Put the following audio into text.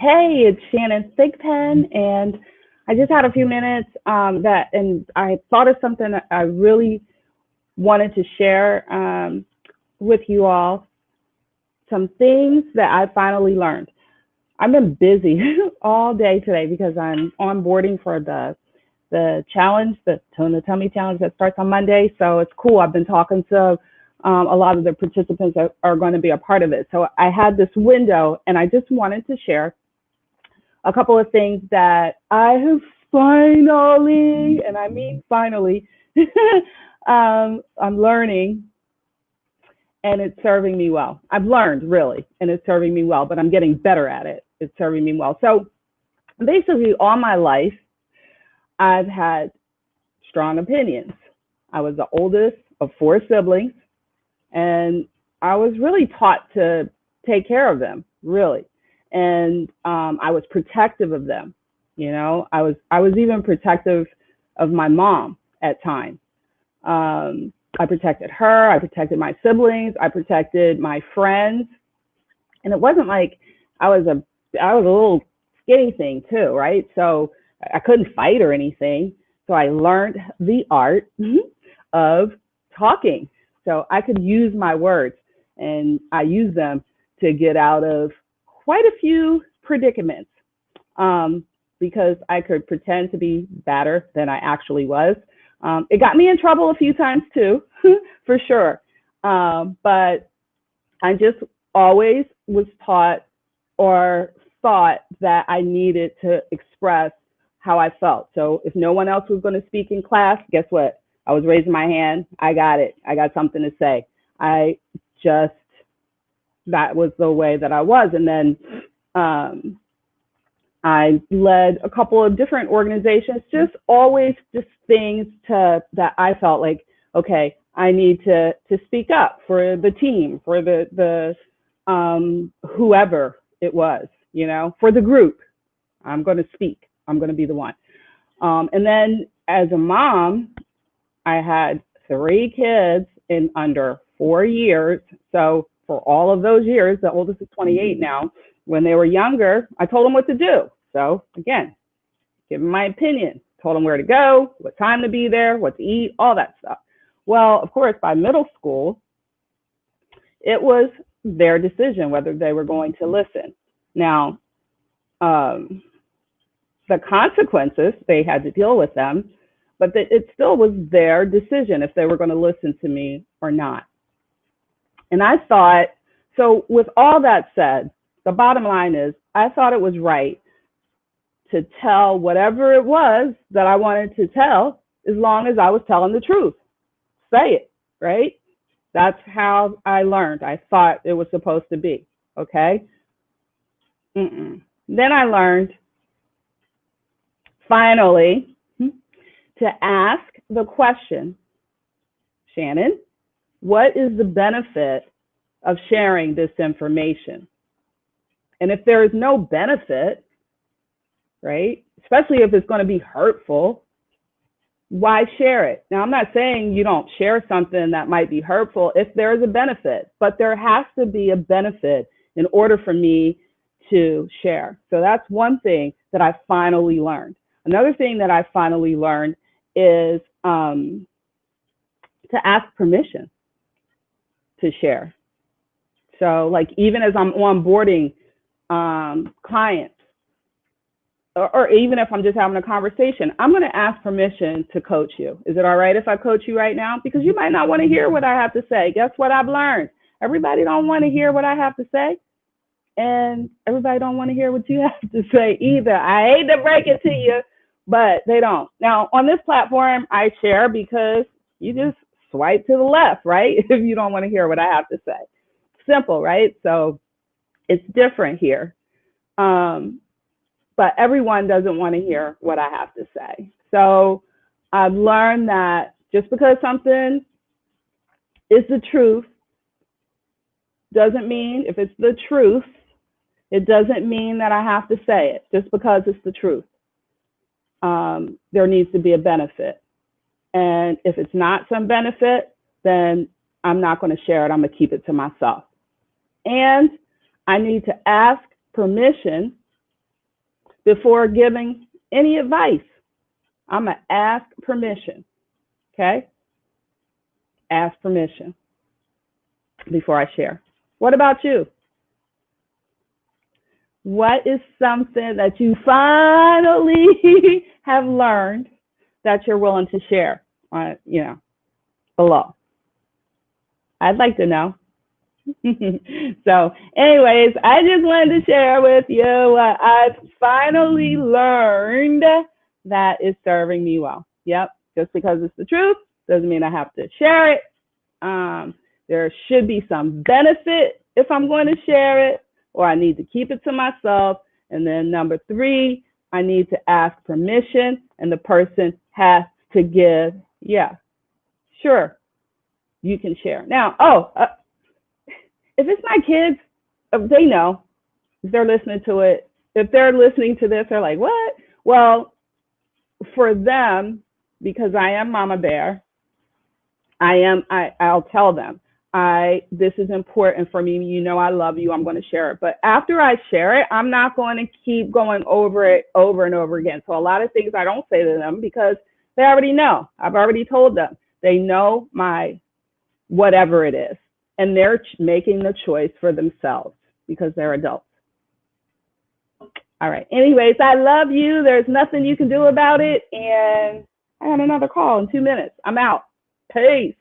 Hey, it's Shannon Thigpen, and I just had a few minutes and I thought of something that I really wanted to share with you all. Some things that I finally learned. I've been busy all day today because I'm onboarding for the challenge, the Tona Tummy Challenge that starts on Monday. So it's cool. I've been talking to a lot of the participants that are going to be a part of it. So I had this window, and I just wanted to share a couple of things that I have finally, and I mean finally, I'm learning, and it's serving me well. I've learned really, and it's serving me well, but I'm getting better at it. It's serving me well. So basically, all my life, I've had strong opinions. I was the oldest of four siblings, and I was really taught to take care of them, really. And I was protective of them. I was even protective of my mom at times. I protected her. I protected my siblings. I protected my friends. And it wasn't like I was a little skinny thing too, right? So I couldn't fight or anything. So I learned the art of talking. So I could use my words, and I use them to get out of quite a few predicaments, because I could pretend to be badder than I actually was. It got me in trouble a few times too, for sure. But I just always was taught or thought that I needed to express how I felt. So if no one else was going to speak in class, guess what? I was raising my hand. I got it. I got something to say. I just, that was the way that I was. And then I led a couple of different organizations, just always just things that I felt like, okay, I need to speak up for the team, for the whoever it was, for the group. I'm going to speak. I'm going to be the one. And then as a mom, I had three kids in under 4 years. So for all of those years, the oldest is 28 now. When they were younger, I told them what to do. So again, give them my opinion, told them where to go, what time to be there, what to eat, all that stuff. Well, of course, by middle school, it was their decision whether they were going to listen. Now, the consequences, they had to deal with them, but it still was their decision if they were going to listen to me or not. And I thought, so with all that said, the bottom line is I thought it was right to tell whatever it was that I wanted to tell, as long as I was telling the truth. Say it, right? That's how I learned. I thought it was supposed to be, okay? Then I learned, finally, to ask the question, Shannon, what is the benefit of sharing this information? And if there is no benefit, right, especially if it's going to be hurtful, why share it? Now, I'm not saying you don't share something that might be hurtful if there is a benefit, but there has to be a benefit in order for me to share. So that's one thing that I finally learned. Another thing that I finally learned is to ask permission to share. So like even as I'm onboarding clients, or even if I'm just having a conversation, I'm going to ask permission to coach you. Is it all right if I coach you right now? Because you might not want to hear what I have to say. Guess what I've learned? Everybody don't want to hear what I have to say. And everybody don't want to hear what you have to say either. I hate to break it to you, but they don't. Now, on this platform, I share because you just swipe to the left, right? If you don't want to hear what I have to say. Simple, right? So it's different here. But everyone doesn't want to hear what I have to say. So I've learned that just because something is the truth doesn't mean, if it's the truth, it doesn't mean that I have to say it just because it's the truth. There needs to be a benefit. And if it's not some benefit, then I'm not going to share it. I'm going to keep it to myself. And I need to ask permission before giving any advice. I'm going to ask permission. Okay? Ask permission before I share. What about you? What is something that you finally have learned that you're willing to share on, below? I'd like to know. So anyways, I just wanted to share with you what I've finally learned that is serving me well. Yep, just because it's the truth doesn't mean I have to share it. There should be some benefit if I'm going to share it, or I need to keep it to myself. And then number 3, I need to ask permission, and the person has to give, yeah, sure, you can share. Now, if it's my kids, they know. If they're listening to it, if they're listening to this, they're like, what? Well, for them, because I am Mama Bear, I'll tell them, this is important for me. You know, I love you. I'm going to share it. But after I share it, I'm not going to keep going over it over and over again. So a lot of things I don't say to them because they already know. I've already told them. They know my whatever it is. And they're making the choice for themselves because they're adults. All right. Anyways, I love you. There's nothing you can do about it. And I got another call in 2 minutes. I'm out. Peace.